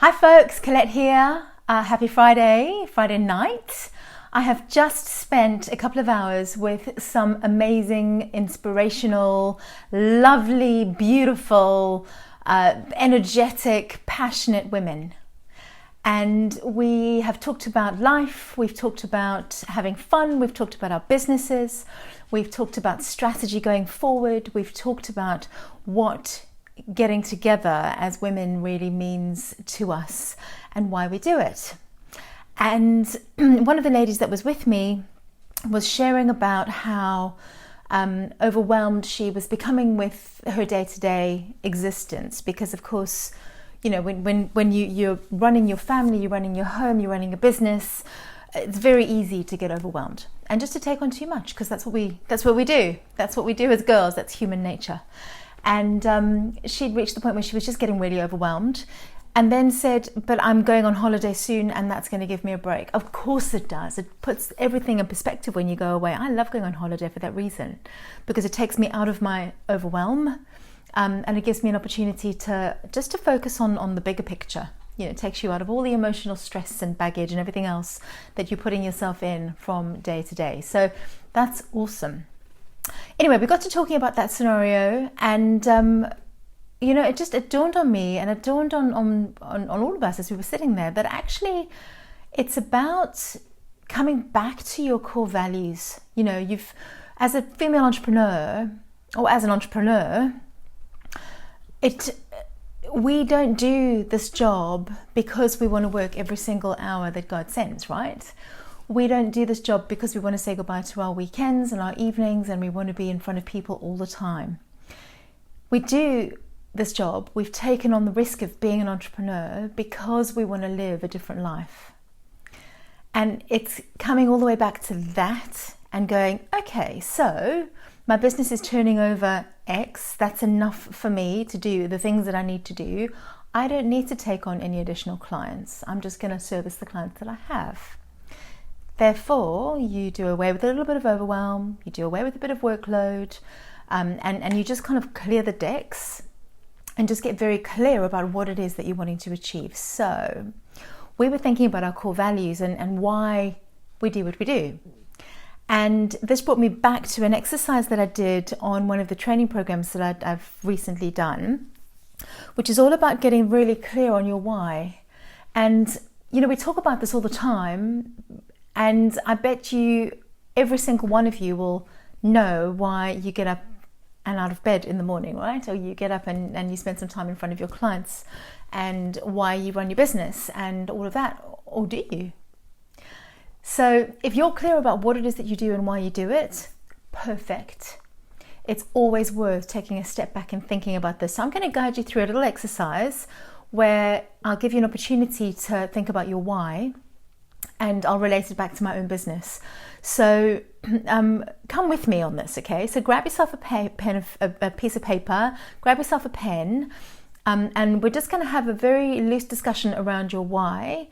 Hi folks, Colette here. Happy Friday night. I have just spent a couple of hours with some amazing, inspirational, lovely, beautiful, energetic, passionate women. And we have talked about life, we've talked about having fun, we've talked about our businesses, we've talked about strategy going forward, we've talked about what getting together as women really means to us and why we do it. And one of the ladies that was with me was sharing about how overwhelmed she was becoming with her day-to-day existence, because of course, you know, when you're running your family, you're running your home, you're running a business, it's very easy to get overwhelmed and just to take on too much, because that's what we do. That's what we do as girls. That's human nature. And she'd reached the point where she was just getting really overwhelmed, and then said, but I'm going on holiday soon and that's going to give me a break. Of course it does. It puts everything in perspective when you go away. I love going on holiday for that reason, because it takes me out of my overwhelm, and it gives me an opportunity to focus on the bigger picture. You know, it takes you out of all the emotional stress and baggage and everything else that you're putting yourself in from day to day. So that's awesome. Anyway, we got to talking about that scenario, and you know, it dawned on me, and it dawned on all of us as we were sitting there, that actually it's about coming back to your core values. You know, as a female entrepreneur, or as an entrepreneur, we don't do this job because we want to work every single hour that God sends, right? We don't do this job because we want to say goodbye to our weekends and our evenings, and we want to be in front of people all the time. We do this job, we've taken on the risk of being an entrepreneur because we want to live a different life. And it's coming all the way back to that and going, okay, so my business is turning over X, that's enough for me to do the things that I need to do. I don't need to take on any additional clients. I'm just going to service the clients that I have. Therefore, you do away with a little bit of overwhelm, you do away with a bit of workload, and you just kind of clear the decks and just get very clear about what it is that you're wanting to achieve. So we were thinking about our core values and why we do what we do. And this brought me back to an exercise that I did on one of the training programs that I've recently done, which is all about getting really clear on your why. And, you know, we talk about this all the time, and I bet you every single one of you will know why you get up and out of bed in the morning, right? Or you get up and you spend some time in front of your clients, and why you run your business and all of that, or do you? So if you're clear about what it is that you do and why you do it, perfect. It's always worth taking a step back and thinking about this. So I'm going to guide you through a little exercise where I'll give you an opportunity to think about your why, and I'll relate it back to my own business. So come with me on this, okay? So grab yourself a piece of paper, grab yourself a pen, and we're just going to have a very loose discussion around your why,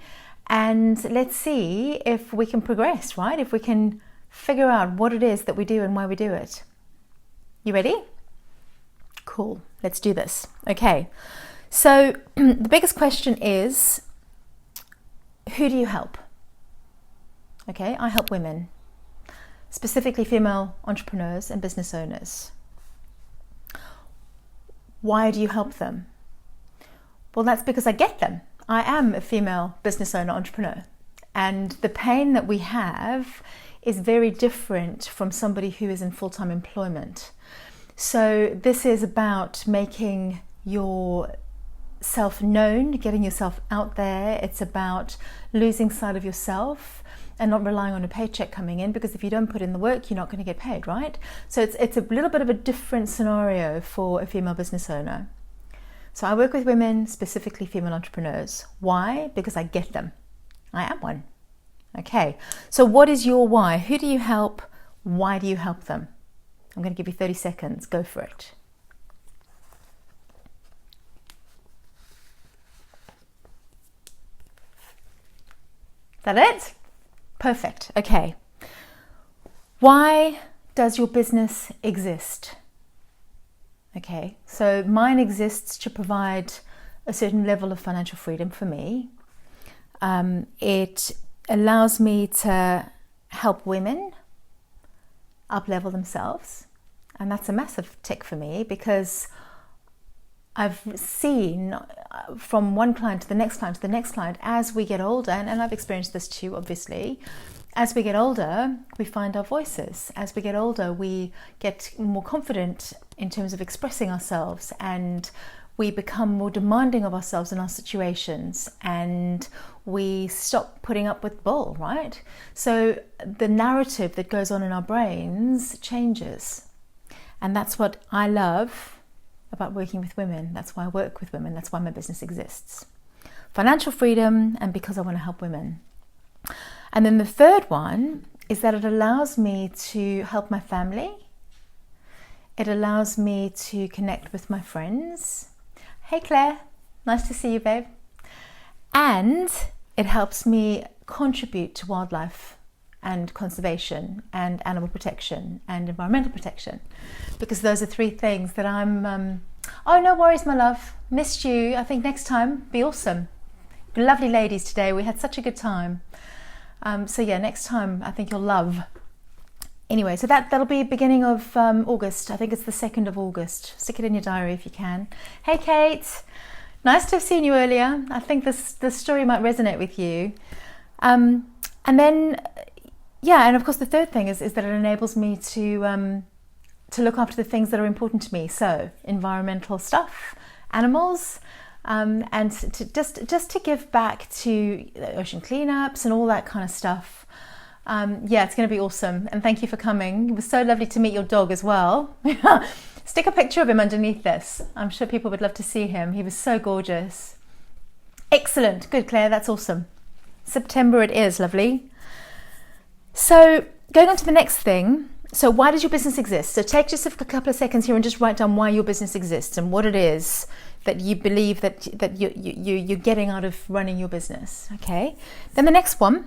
and let's see if we can progress, right? If we can figure out what it is that we do and why we do it. You ready? Cool, let's do this. Okay, so the biggest question is, who do you help? Okay, I help women, specifically female entrepreneurs and business owners. Why do you help them? Well, that's because I get them. I am a female business owner entrepreneur, and the pain that we have is very different from somebody who is in full-time employment. So this is about making yourself known, getting yourself out there. It's about losing sight of yourself and not relying on a paycheck coming in, because if you don't put in the work, you're not going to get paid, right? So it's a little bit of a different scenario for a female business owner. So I work with women, specifically female entrepreneurs. Why? Because I get them. I am one. Okay, so what is your why? Who do you help? Why do you help them? I'm going to give you 30 seconds. Go for it. Is that it? Perfect. Okay. Why does your business exist? Okay, so mine exists to provide a certain level of financial freedom for me. It allows me to help women up-level themselves. And that's a massive tick for me, because I've seen from one client to the next client to the next client, as we get older, and I've experienced this too, obviously, as we get older, we find our voices. As we get older, we get more confident in terms of expressing ourselves, and we become more demanding of ourselves in our situations, and we stop putting up with bull, right? So the narrative that goes on in our brains changes. And that's what I love about working with women. That's why I work with women. That's why my business exists. Financial freedom, and because I want to help women. And then the third one is that it allows me to help my family. It allows me to connect with my friends. Hey Claire, nice to see you, babe. And it helps me contribute to wildlife and conservation and animal protection and environmental protection, because those are three things that I'm oh, no worries, my love, missed you. I think next time be awesome. Lovely ladies today, we had such a good time. So yeah, next time I think you'll love. Anyway, so that'll be beginning of August. I think it's the 2nd of August. Stick it in your diary if you can. Hey Kate, nice to have seen you earlier. I think this story might resonate with you. And then yeah, and of course the third thing is that it enables me to look after the things that are important to me. So environmental stuff, animals, and to just to give back to ocean cleanups and all that kind of stuff. Yeah, it's going to be awesome. And thank you for coming. It was so lovely to meet your dog as well. Stick a picture of him underneath this. I'm sure people would love to see him. He was so gorgeous. Excellent. Good, Claire. That's awesome. September it is, lovely. So going on to the next thing. So why does your business exist? So take just a couple of seconds here and just write down why your business exists and what it is that you believe that you're getting out of running your business. Okay. Then the next one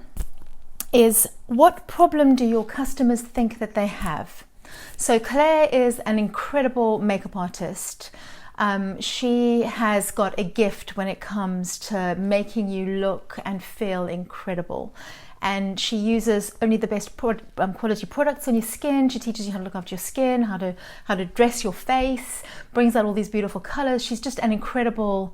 is, what problem do your customers think that they have? So Claire is an incredible makeup artist. She has got a gift when it comes to making you look and feel incredible. And she uses only the best quality products on your skin. She teaches you how to look after your skin, how to dress your face, brings out all these beautiful colors. She's just an incredible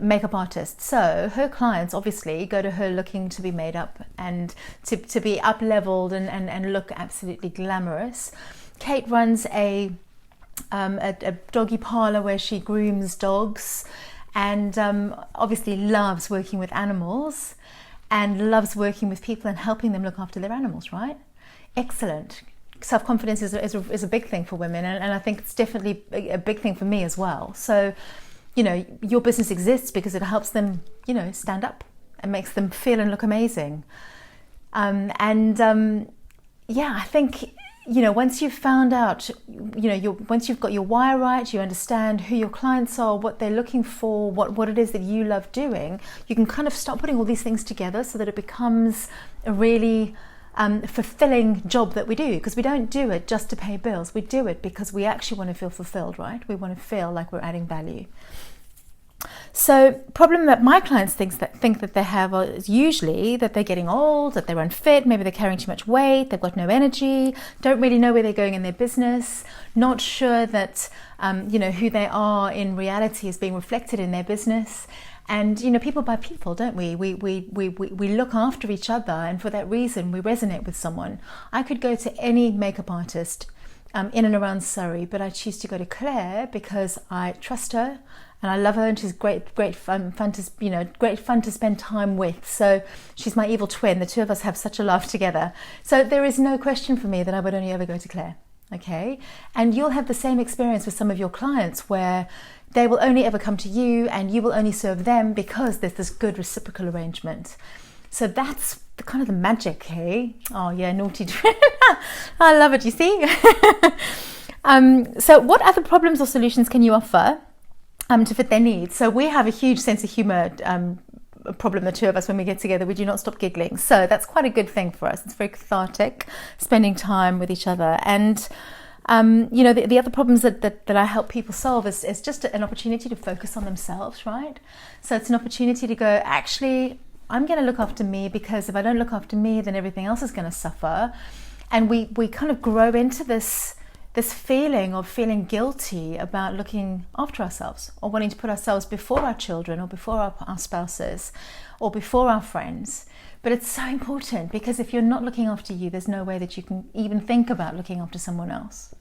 makeup artist. So her clients obviously go to her looking to be made up and to be up leveled and look absolutely glamorous. Kate runs a doggy parlor where she grooms dogs, and obviously loves working with animals and loves working with people and helping them look after their animals, right? Excellent. Self-confidence is a big thing for women, and I think it's definitely a big thing for me as well. So, you know, your business exists because it helps them, you know, stand up and makes them feel and look amazing. Yeah, I think, you know, once you've found out, you know, once you've got your why right, you understand who your clients are, what they're looking for, what it is that you love doing, you can kind of start putting all these things together so that it becomes a really fulfilling job that we do, because we don't do it just to pay bills. We do it because we actually want to feel fulfilled, right? We want to feel like we're adding value. So problem that my clients think that they have is usually that they're getting old, that they're unfit, maybe they're carrying too much weight, they've got no energy, don't really know where they're going in their business, not sure that you know, who they are in reality is being reflected in their business. And, you know, people buy people, don't we? We look after each other, and for that reason we resonate with someone. I could go to any makeup artist in and around Surrey, but I choose to go to Claire because I trust her and I love her, and she's great fun to spend time with. So she's my evil twin. The two of us have such a laugh together. So there is no question for me that I would only ever go to Claire. Okay, and you'll have the same experience with some of your clients where they will only ever come to you and you will only serve them because there's this good reciprocal arrangement. So that's kind of the magic, hey? Oh yeah, naughty twin. I love it, you see? So what other problems or solutions can you offer to fit their needs? So we have a huge sense of humor problem, the two of us, when we get together. We do not stop giggling. So that's quite a good thing for us. It's very cathartic, spending time with each other. And The other problems that I help people solve is just an opportunity to focus on themselves, right? So it's an opportunity to go, actually, I'm going to look after me, because if I don't look after me, then everything else is going to suffer. And we kind of grow into this feeling of feeling guilty about looking after ourselves, or wanting to put ourselves before our children, or before our spouses, or before our friends. But it's so important, because if you're not looking after you, there's no way that you can even think about looking after someone else.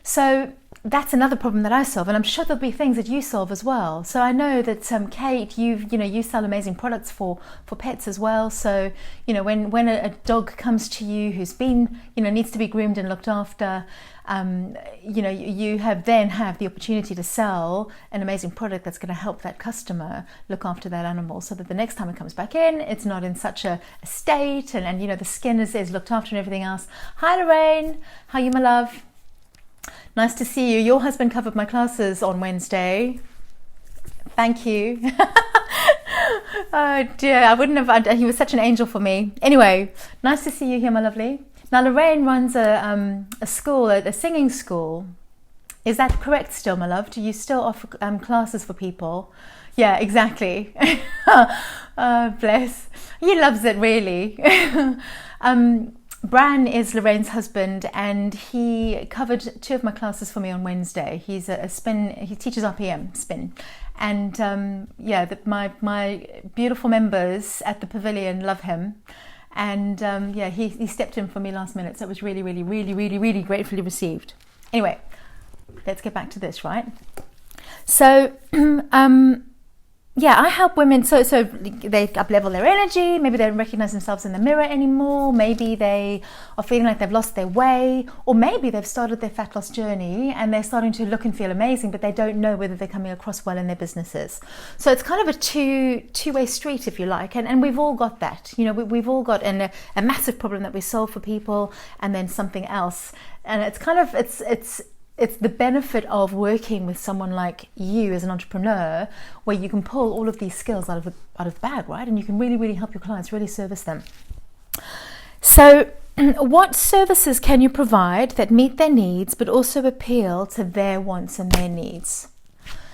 So that's another problem that I solve, and I'm sure there'll be things that you solve as well. So I know that Kate, you sell amazing products for pets as well. So when a dog comes to you who's been needs to be groomed and looked after, you have the opportunity to sell an amazing product that's going to help that customer look after that animal, so that the next time it comes back in, it's not in such a state, and the skin is looked after and everything else. Hi Lorraine, how are you, my love? Nice to see you. Your husband covered my classes on Wednesday. Thank you. Oh dear, I wouldn't have. He was such an angel for me. Anyway, nice to see you here, my lovely. Now Lorraine runs a school, a singing school. Is that correct still, my love? Do you still offer classes for people? Yeah, exactly. Oh, bless. He loves it, really. Bran is Lorraine's husband, and he covered 2 of my classes for me on Wednesday. He's a spin. He teaches RPM spin, and my beautiful members at the pavilion love him. And he stepped in for me last minute, so it was really, really, really, really, really gratefully received. Anyway, let's get back to this, right? So, I help women so they up-level their energy. Maybe they don't recognize themselves in the mirror anymore. Maybe they are feeling like they've lost their way, or maybe they've started their fat loss journey and they're starting to look and feel amazing, but they don't know whether they're coming across well in their businesses. So it's kind of a two-way street, if you like, and we've all got that. We've all got a massive problem that we solve for people, and then something else, and it's kind of it's the benefit of working with someone like you as an entrepreneur, where you can pull all of these skills out of the bag, right? And you can really, really help your clients, really service them. So what services can you provide that meet their needs, but also appeal to their wants and their needs?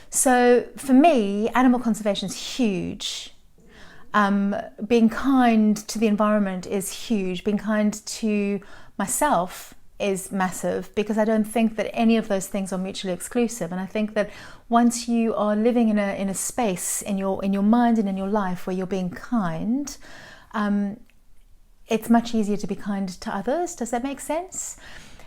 So for me, animal conservation is huge. Being kind to the environment is huge. Being kind to myself is massive, because I don't think that any of those things are mutually exclusive. And I think that once you are living in a space in your mind and in your life where you're being kind, it's much easier to be kind to others. Does that make sense?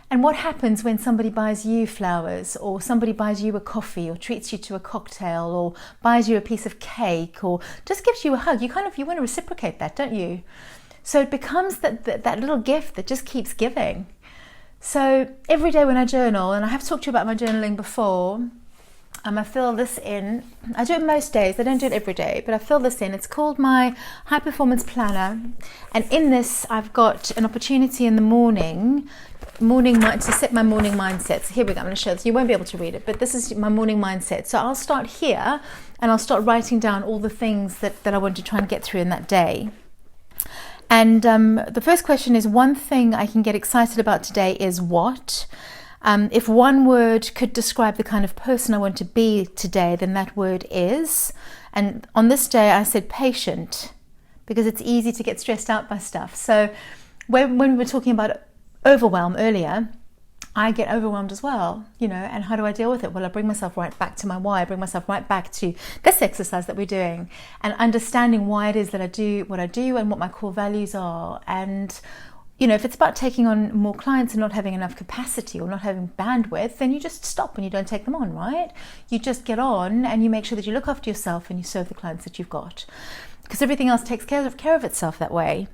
And what happens when somebody buys you flowers, or somebody buys you a coffee, or treats you to a cocktail, or buys you a piece of cake, or just gives you a hug? You want to reciprocate that, don't you? So it becomes that little gift that just keeps giving. So every day when I journal, and I have talked to you about my journaling before, I fill this in. I do it most days. I don't do it every day, but I fill this in. It's called my High Performance Planner. And in this, I've got an opportunity in the morning to set my morning mindset. So here we go. I'm going to show this. You won't be able to read it, but this is my morning mindset. So I'll start here, and I'll start writing down all the things that I want to try and get through in that day. And the first question is, one thing I can get excited about today is what? If one word could describe the kind of person I want to be today, then that word is. And on this day, I said patient, because it's easy to get stressed out by stuff. So when we were talking about overwhelm earlier, I get overwhelmed as well, and how do I deal with it? Well, I bring myself right back to my why. I bring myself right back to this exercise that we're doing, and understanding why it is that I do what I do and what my core values are. And, if it's about taking on more clients and not having enough capacity or not having bandwidth, then you just stop and you don't take them on, right? You just get on and you make sure that you look after yourself and you serve the clients that you've got, because everything else takes care of itself that way.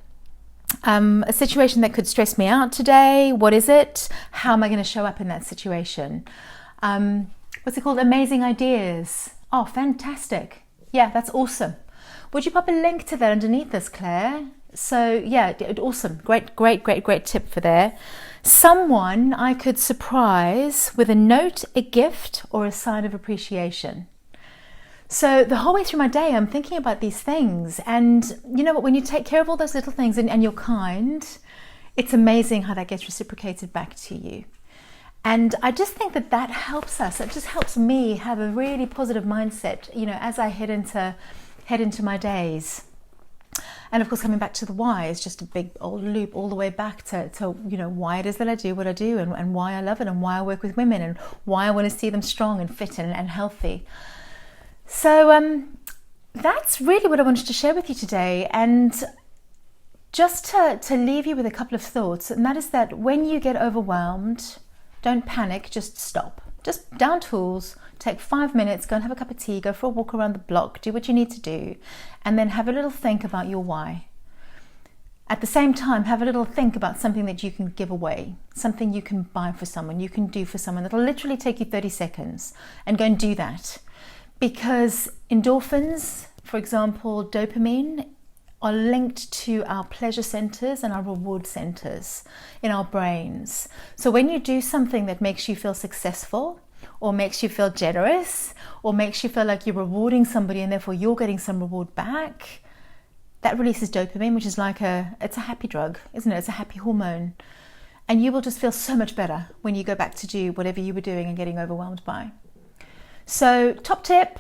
A situation that could stress me out today, what is it? How am I going to show up in that situation? What's it called? Amazing ideas. Oh, fantastic. Yeah, that's awesome. Would you pop a link to that underneath this, Claire? So yeah, awesome. Great tip for there. Someone I could surprise with a note, a gift, or a sign of appreciation. So the whole way through my day, I'm thinking about these things. And you know what, when you take care of all those little things and you're kind, it's amazing how that gets reciprocated back to you. And I just think that that helps us. It just helps me have a really positive mindset, you know, as I head into my days. And of course, coming back to the why is just a big old loop all the way back to you know, why it is that I do what I do, and why I love it, and why I work with women, and why I want to see them strong and fit and healthy. So that's really what I wanted to share with you today. And just to leave you with a couple of thoughts, and that is that when you get overwhelmed, don't panic, just stop. Just down tools, take 5 minutes, go and have a cup of tea, go for a walk around the block, do what you need to do, and then have a little think about your why. At the same time, have a little think about something that you can give away, something you can buy for someone, you can do for someone. That'll literally take you 30 seconds, and go and do that. Because endorphins, for example, dopamine, are linked to our pleasure centers and our reward centers in our brains. So when you do something that makes you feel successful, or makes you feel generous, or makes you feel like you're rewarding somebody and therefore you're getting some reward back, that releases dopamine, which is like it's a happy drug, isn't it? It's a happy hormone. And you will just feel so much better when you go back to do whatever you were doing and getting overwhelmed by. So top tip,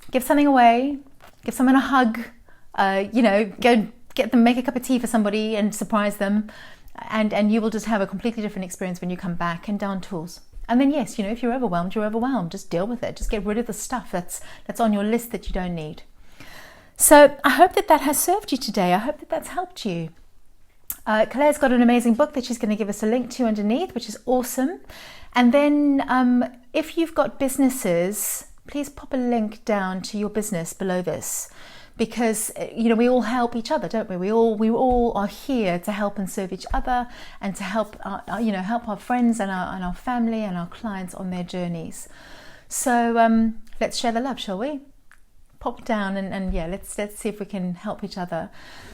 give something away, give someone a hug, you know, go get them, make a cup of tea for somebody and surprise them, and you will just have a completely different experience when you come back. And down tools. And then yes, you know, if you're overwhelmed, you're overwhelmed. Just deal with it. Just get rid of the stuff that's on your list that you don't need. So I hope that has served you today. I hope that that's helped you. Claire's got an amazing book that she's going to give us a link to underneath, which is awesome. And then if you've got businesses, please pop a link down to your business below this. Because, you know, we all help each other, don't we? We all are here to help and serve each other, and to help help our friends and our family and our clients on their journeys. So let's share the love, shall we? Pop down and yeah, let's see if we can help each other.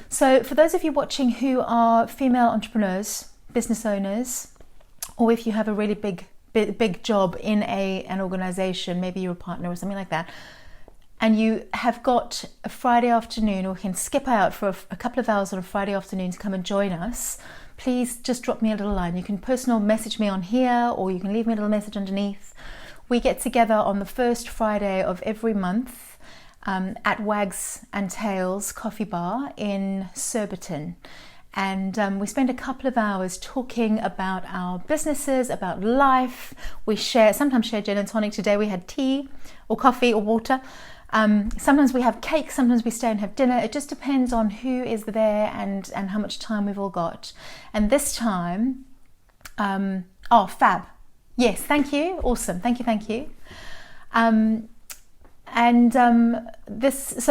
So for those of you watching who are female entrepreneurs, business owners, or if you have a really big job in an organization, maybe you're a partner or something like that, and you have got a Friday afternoon, or can skip out for a couple of hours on a Friday afternoon to come and join us, please just drop me a little line. You can personal message me on here, or you can leave me a little message underneath. We get together on the first Friday of every month at Wags and Tails Coffee Bar in Surbiton. And we spend a couple of hours talking about our businesses, about life. We sometimes share gin and tonic. Today we had tea or coffee or water. Sometimes we have cake, sometimes we stay and have dinner. It just depends on who is there and how much time we've all got. And this time, fab. Yes, thank you. Awesome. Thank you. So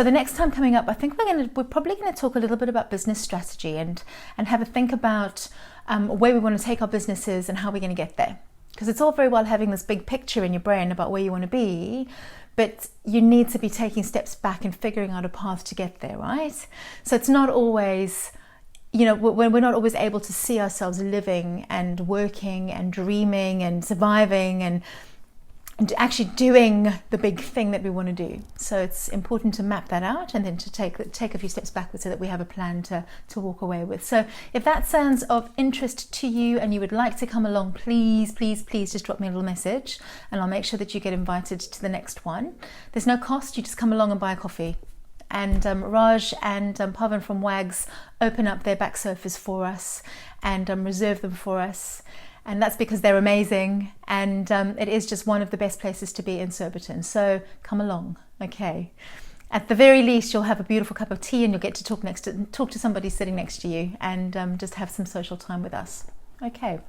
the next time coming up, I think we're probably going to talk a little bit about business strategy and have a think about where we want to take our businesses and how we're going to get there. Because it's all very well having this big picture in your brain about where you want to be, but you need to be taking steps back and figuring out a path to get there, right? So it's not always, you know, when we're not always able to see ourselves living and working and dreaming and surviving and actually doing the big thing that we want to do. So it's important to map that out and then to take a few steps backwards so that we have a plan to walk away with. So if that sounds of interest to you and you would like to come along, please just drop me a little message and I'll make sure that you get invited to the next one. There's no cost, you just come along and buy a coffee. And Raj and Pavan from Wags open up their back sofas for us and reserve them for us. And that's because they're amazing, and it is just one of the best places to be in Surbiton. So come along, okay? At the very least, you'll have a beautiful cup of tea and you'll get to talk to somebody sitting next to you and just have some social time with us, okay?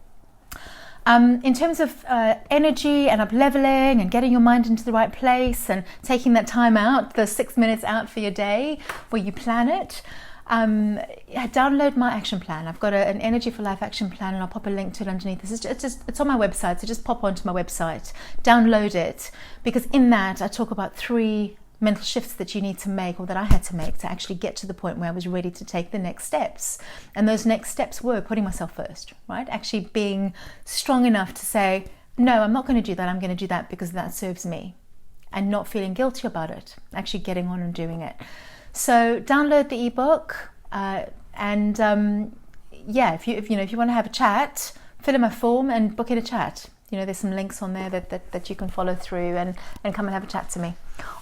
In terms of energy and up-leveling and getting your mind into the right place and taking that time out, the 6 minutes out for your day where you plan it, download my action plan. I've got an Energy for Life action plan, and I'll pop a link to it underneath. It's on my website, so just pop onto my website, download it, because in that I talk about 3 mental shifts that you need to make, or that I had to make, to actually get to the point where I was ready to take the next steps. And those next steps were putting myself first, right? Actually being strong enough to say, no, I'm not going to do that, I'm going to do that because that serves me, and not feeling guilty about it, actually getting on and doing it. So download the ebook, if you want to have a chat, fill in my form and book in a chat. there's some links on there that you can follow through and come and have a chat to me.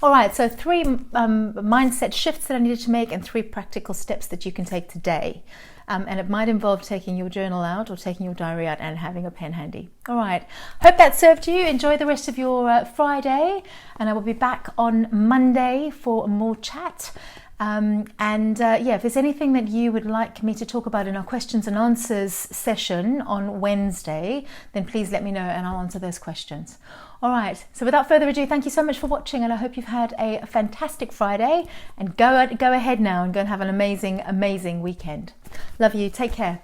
All right, so 3 mindset shifts that I needed to make and 3 practical steps that you can take today. And it might involve taking your journal out or taking your diary out and having a pen handy. All right, hope that served you. Enjoy the rest of your Friday, and I will be back on Monday for more chat. If there's anything that you would like me to talk about in our questions and answers session on Wednesday, then please let me know and I'll answer those questions. All right, so without further ado, thank you so much for watching, and I hope you've had a fantastic Friday, and go ahead now and go and have an amazing weekend. Love you. Take care.